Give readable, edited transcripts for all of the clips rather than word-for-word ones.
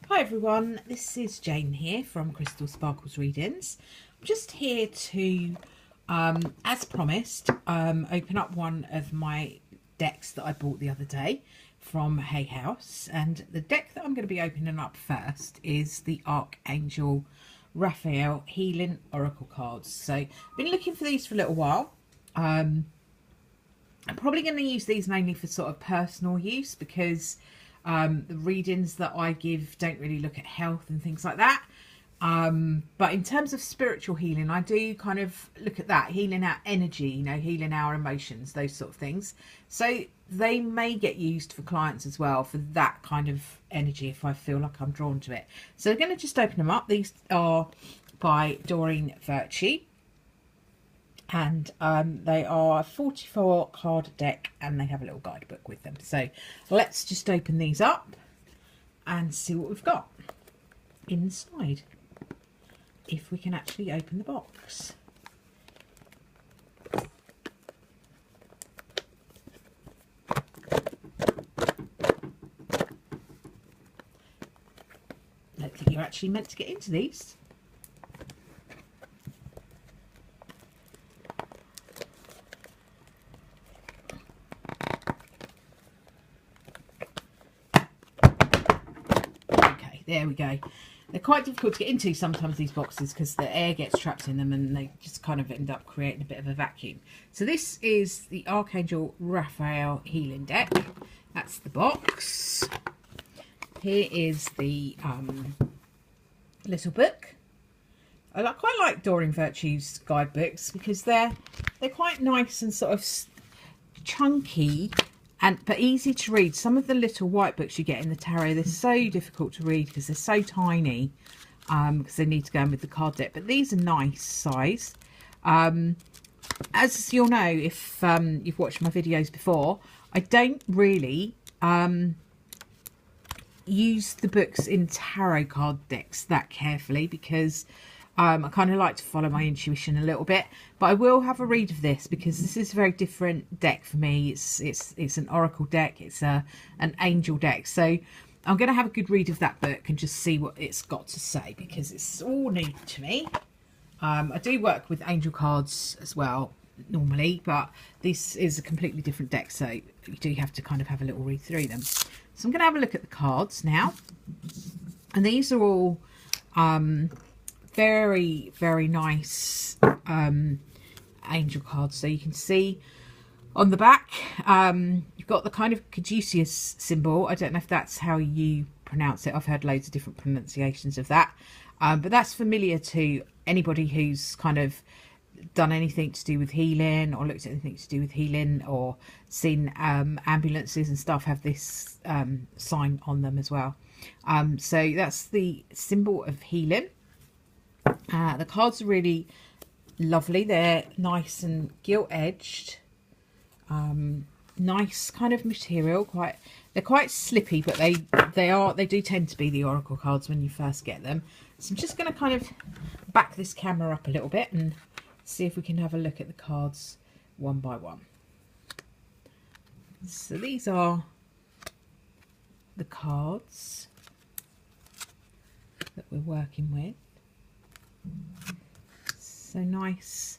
Hi everyone, this is Jane here from Crystal Sparkles Readings. I'm just here to, as promised, open up one of my decks that I bought the other day from Hay House. And the deck that I'm going to be opening up first is the Archangel Raphael Healing Oracle cards. So I've been looking for these for a little while. I'm probably going to use these mainly for sort of personal use because the readings that I give don't really look at health and things like that. But in terms of spiritual healing, I do kind of look at that, healing our energy, you know, healing our emotions, those sort of things. So they may get used for clients as well for that kind of energy if I feel like I'm drawn to it. So I'm going to just open them up. These are by Doreen Virtue. And they are a 44 card deck and they have a little guidebook with them. So let's just open these up and see what we've got inside, if we can actually open the box. I don't think you're actually meant to get into these. There we go. They're quite difficult to get into sometimes, these boxes, because the air gets trapped in them and they just kind of end up creating a bit of a vacuum. So this is the Archangel Raphael Healing Deck. That's the box. Here is the little book. I quite like Doreen Virtue's guidebooks because they're quite nice and sort of chunky, but easy to read. Some of the little white books you get in the tarot, they're so difficult to read because they're so tiny, because they need to go in with the card deck. But these are nice size. As you'll know, if you've watched my videos before, I don't really use the books in tarot card decks that carefully because I kind of like to follow my intuition a little bit. But I will have a read of this because this is a very different deck for me. It's an oracle deck. It's an angel deck. So I'm going to have a good read of that book and just see what it's got to say because it's all new to me. I do work with angel cards as well normally, but this is a completely different deck, so you do have to kind of have a little read through them. So I'm going to have a look at the cards now, and these are all very, very nice angel cards. So you can see on the back, you've got the kind of caduceus symbol. I don't know if that's how you pronounce it. I've heard loads of different pronunciations of that. But that's familiar to anybody who's kind of done anything to do with healing or looked at anything to do with healing or seen ambulances and stuff have this sign on them as well. So that's the symbol of healing. The cards are really lovely. They're nice and gilt-edged. Nice kind of material. They're quite slippy, but they do tend to be the oracle cards when you first get them. So I'm just going to kind of back this camera up a little bit and see if we can have a look at the cards one by one. So these are the cards that we're working with. So nice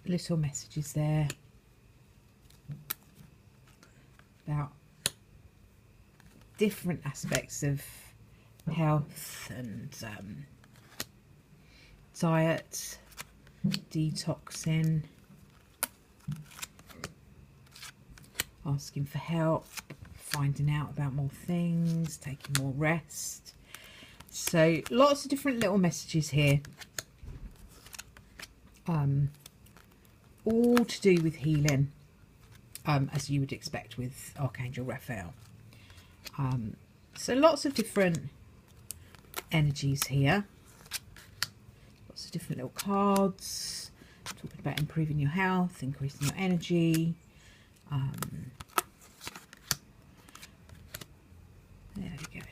little messages there about different aspects of health and diet, detoxing, asking for help, finding out about more things, taking more rest. So lots of different little messages here, all to do with healing, as you would expect with Archangel Raphael. So lots of different energies here, lots of different little cards talking about improving your health, increasing your energy. There we go.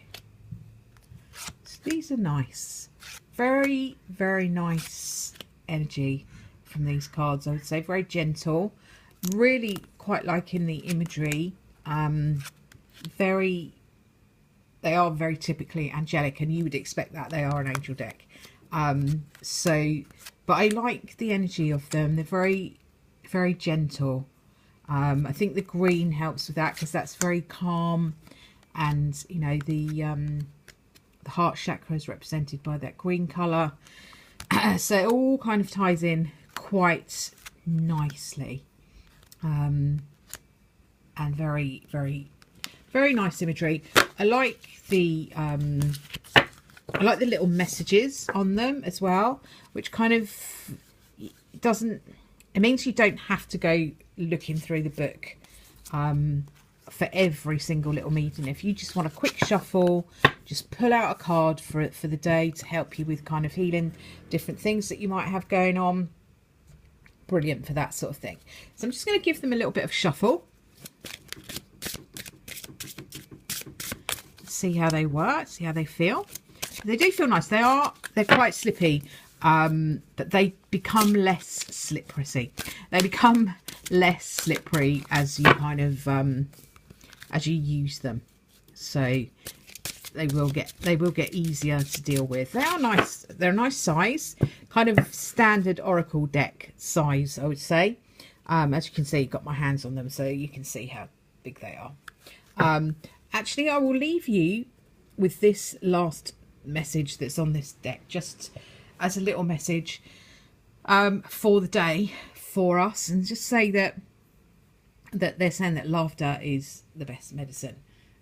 So these are nice, very, very nice energy from these cards. I would say very gentle, really quite liking the imagery, very they are very typically angelic, and you would expect that they are an angel deck. But I like the energy of them. They're very, very gentle. I think the green helps with that because that's very calm, and you know the heart chakra is represented by that green colour. So it all kind of ties in quite nicely, and very, very, very nice imagery. I like the little messages on them as well, which kind of doesn't, it means you don't have to go looking through the book for every single little meeting. If you just want a quick shuffle, just pull out a card for the day to help you with kind of healing different things that you might have going on. Brilliant for that sort of thing. So I'm just going to give them a little bit of shuffle. See how they work, see how they feel. They do feel nice. They're quite slippy, but they become less slippery. They become less slippery as you kind of as you use them. So they will get easier to deal with. They are nice. They're a nice size, kind of standard Oracle deck size, I would say. As you can see, I've got my hands on them, so you can see how big they are. Actually, I will leave you with this last message that's on this deck, just as a little message for the day for us, and just say that they're saying that laughter is the best medicine.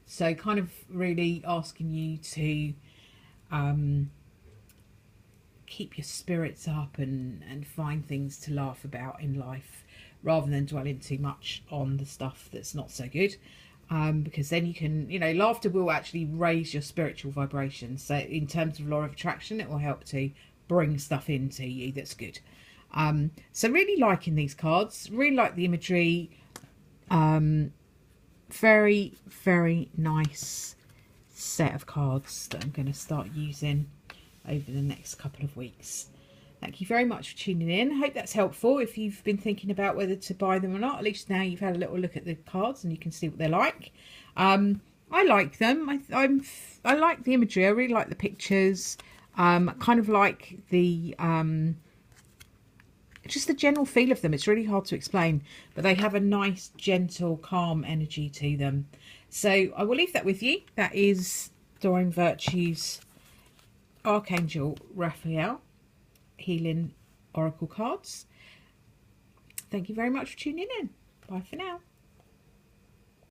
So kind of really asking you to keep your spirits up and find things to laugh about in life, rather than dwelling too much on the stuff that's not so good. Because then you can, you know, laughter will actually raise your spiritual vibration. So in terms of law of attraction, it will help to bring stuff into you that's good. So really liking these cards, really like the imagery. Very, very nice set of cards that I'm going to start using over the next couple of weeks. Thank you very much for tuning in. I hope that's helpful. If you've been thinking about whether to buy them or not, at least now you've had a little look at the cards and you can see what they're like. I like them. I like the imagery. I really like the pictures. I kind of like the just the general feel of them. It's really hard to explain, but they have a nice, gentle, calm energy to them. So I will leave that with you. That is Doreen Virtue's Archangel Raphael Healing Oracle cards. Thank you very much for tuning in. Bye for now.